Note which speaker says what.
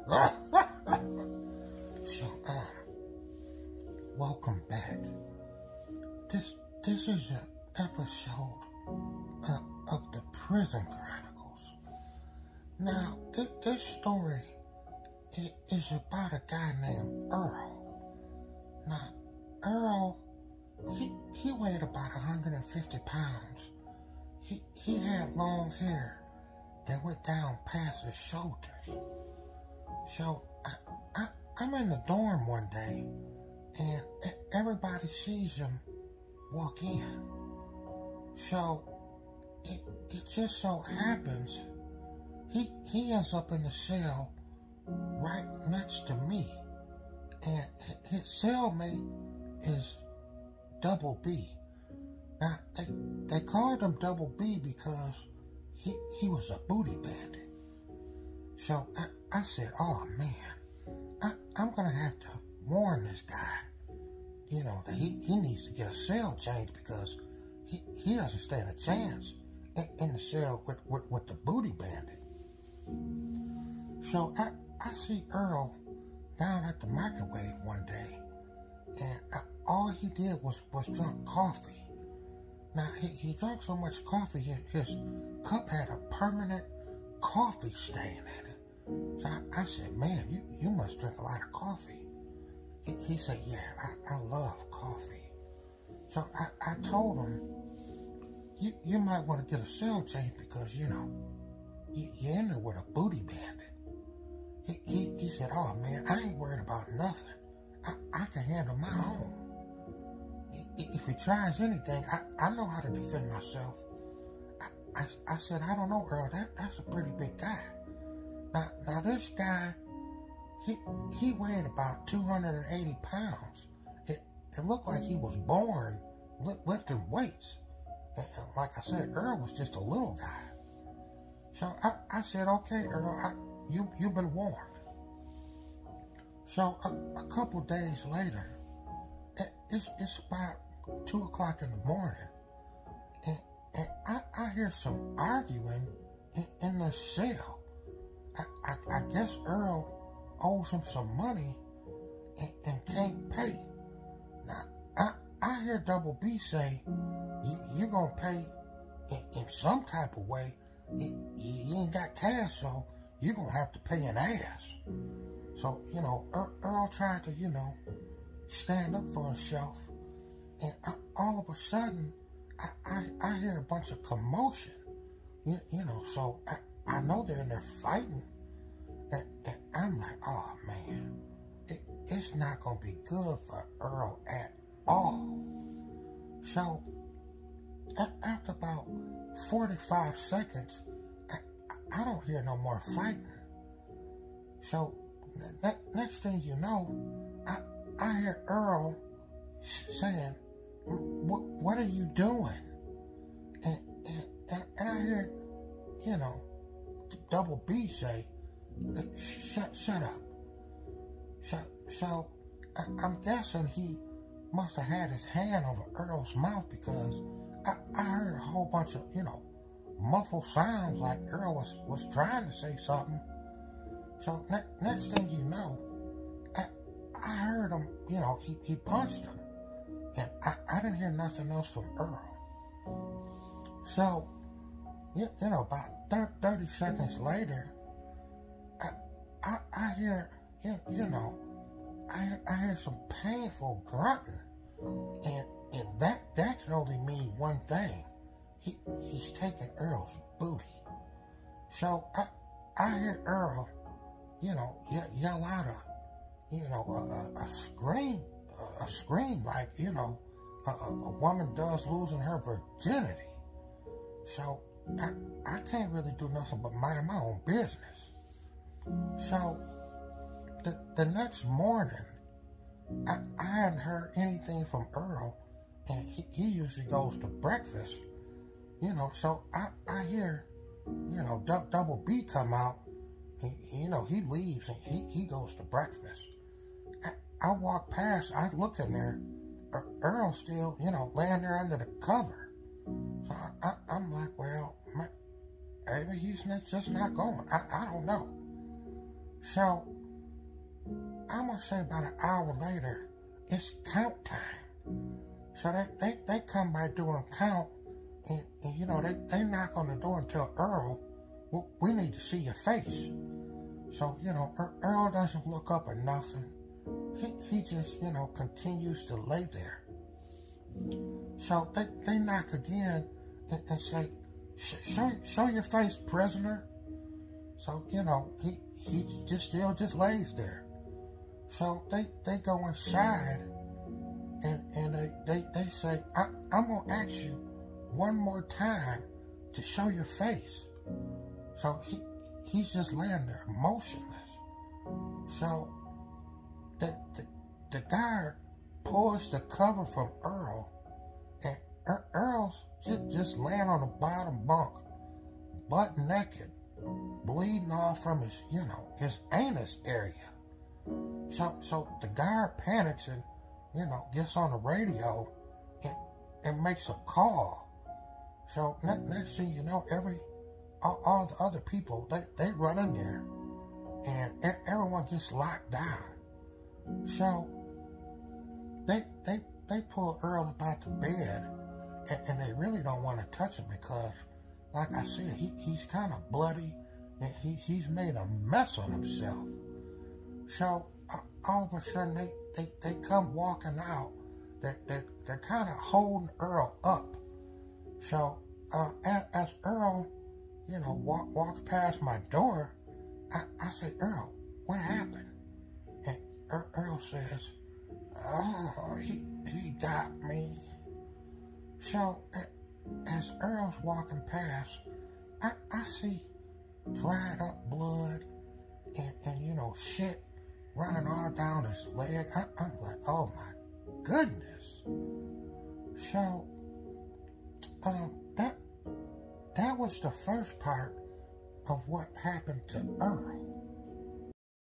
Speaker 1: So, welcome back. This is an episode of the Prison Chronicles. Now, this story is about a guy named Earl. Now, Earl, he weighed about 150 pounds. He had long hair that went down past his shoulders. So, I'm in the dorm one day, and everybody sees him walk in. So, it just so happens, he ends up in the cell right next to me. And his cellmate is Double B. Now, they called him Double B because he was a booty bandit. So I said, oh man, I'm going to have to warn this guy, you know, that he needs to get a cell change because he doesn't stand a chance in the cell with the booty bandit. So I see Earl down at the microwave one day, and all he did was drink coffee. Now, he drank so much coffee, his cup had a permanent coffee stain in it. So I said, man, you must drink a lot of coffee. He said, yeah, I love coffee. So I told him, you might want to get a cell change because, you know, you're in there with a booty bandit. He said, oh man, I ain't worried about nothing. I can handle my own. If he tries anything, I know how to defend myself. I said, I don't know, Earl, that's a pretty big guy. Now this guy, he weighed about 280 pounds. It looked like he was born lifting weights. And like I said, Earl was just a little guy. So I said, okay, Earl, you've been warned. So a couple days later, it's about 2 o'clock in the morning, and I hear some arguing in the cell. I guess Earl owes him some money and can't pay. Now, I hear Double B say, you're going to pay in some type of way. You ain't got cash, so you're going to have to pay an ass. So, you know, Earl tried to, you know, stand up for himself, and all of a sudden, I hear a bunch of commotion, you know, so I know they're in there fighting, and I'm like, oh man, it's not going to be good for Earl at all. So, after about 45 seconds, I don't hear no more fighting. So, next thing you know, I hear Earl saying, what are you doing? And I hear, you know, Double B say, shut up. So I'm guessing he must have had his hand over Earl's mouth because I heard a whole bunch of, you know, muffled sounds like Earl was trying to say something. So next thing you know, I heard him, you know, he punched him. And I didn't hear nothing else from Earl. So, you know, about 30 seconds later, I hear, you know, I hear some painful grunting. And that can only mean one thing. He's taking Earl's booty. So I hear Earl, you know, yell out you know, a scream like, you know, a woman does losing her virginity. So I can't really do nothing but mind my own business. So the next morning, I hadn't heard anything from Earl, and he usually goes to breakfast, you know, so I hear, you know, Double B come out, you know, he leaves and he goes to breakfast. I walk past, I look in there, Earl's still, you know, laying there under the cover. So I'm like, well, maybe he's just not going. I don't know. So, I'm going to say about an hour later, it's count time. So they come by doing count, and you know, they knock on the door and tell Earl, well, we need to see your face. So, you know, Earl doesn't look up or nothing. He just, you know, continues to lay there. So they knock again and say, show your face, prisoner. So, you know, he just still lays there. So they go inside and they say, I'm going to ask you one more time to show your face. So he's just laying there motionless. So the guard pulls the cover from Earl, and Earl's just laying on the bottom bunk, butt naked, bleeding off from his, you know, his anus area. So the guard panics and, you know, gets on the radio and makes a call. So next thing you know, all the other people, they run in there, and everyone gets locked down. So they pull Earl up out the bed, and they really don't want to touch him because, like I said, he's kind of bloody, and he's made a mess of himself. So all of a sudden they come walking out. They're kind of holding Earl up. So as Earl, you know, walks past my door, I say, Earl, what happened? And Earl says, oh, he got me. So as Earl's walking past, I see dried up blood and you know, shit running all down his leg. I'm like, oh my goodness. So that was the first part of what happened to Earl.